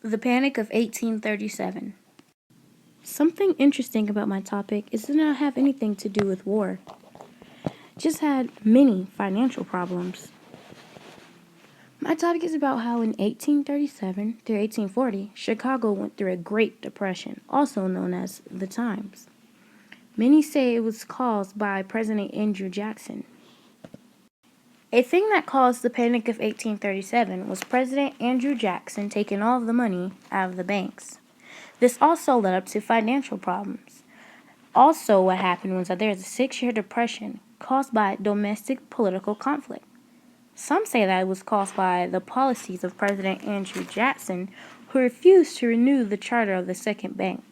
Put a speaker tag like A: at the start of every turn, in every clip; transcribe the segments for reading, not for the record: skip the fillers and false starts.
A: The Panic of 1837. Something interesting about my topic is it did not have anything to do with war. It just had many financial problems. My topic is about how in 1837 through 1840, Chicago went through a Great Depression, also known as the Times. Many say it was caused by President Andrew Jackson. A thing that caused the Panic of 1837 was President Andrew Jackson taking all of the money out of the banks. This also led up to financial problems. Also, what happened was that there was a 6-year depression caused by domestic political conflict. Some say that it was caused by the policies of President Andrew Jackson, who refused to renew the charter of the second bank,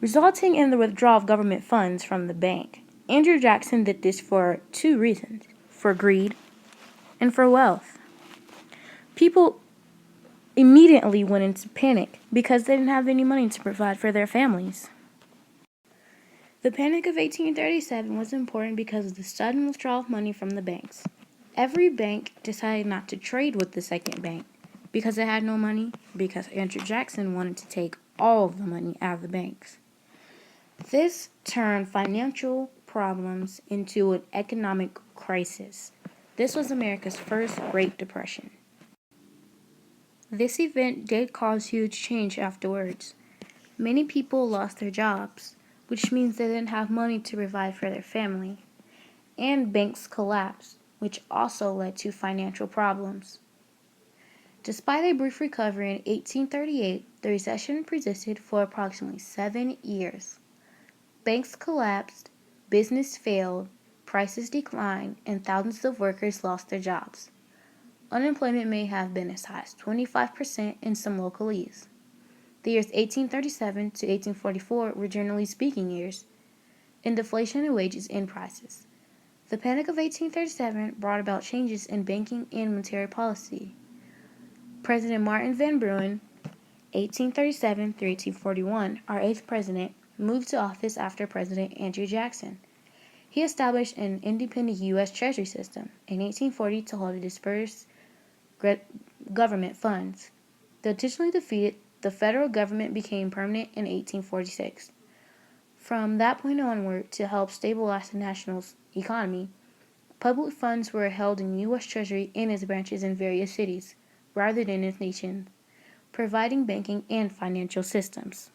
A: resulting in the withdrawal of government funds from the bank. Andrew Jackson did this for 2 reasons: for greed and for wealth. People immediately went into panic because they didn't have any money to provide for their families. The Panic of 1837 was important because of the sudden withdrawal of money from the banks. Every bank decided not to trade with the second bank because it had no money, because Andrew Jackson wanted to take all of the money out of the banks. This turned financial problems into an economic crisis. This was America's first Great Depression. This event did cause huge change afterwards. Many people lost their jobs, which means they didn't have money to provide for their family, and banks collapsed, which also led to financial problems. Despite a brief recovery in 1838, the recession persisted for approximately 7 years. Banks collapsed, business failed, prices declined, and thousands of workers lost their jobs. Unemployment may have been as high as 25% in some localities. The years 1837 to 1844 were generally speaking years, in deflation in wages and prices. The Panic of 1837 brought about changes in banking and monetary policy. President Martin Van Buren, 1837 through 1841, our 8th president, moved to office after President Andrew Jackson. He established an independent U.S. Treasury system in 1840 to hold and disperse government funds. Though intentionally defeated, the federal government became permanent in 1846. From that point onward, to help stabilize the national economy, public funds were held in U.S. Treasury and its branches in various cities, rather than its nations, providing banking and financial systems.